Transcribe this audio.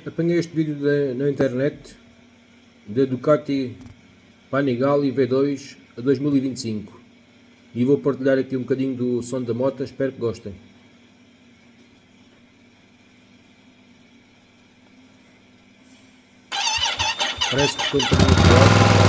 apanhei este vídeo na internet da Ducati Panigale V2 a 2025 e vou partilhar aqui um bocadinho do som da moto, espero que gostem. Parece que estou um bocadinho pior.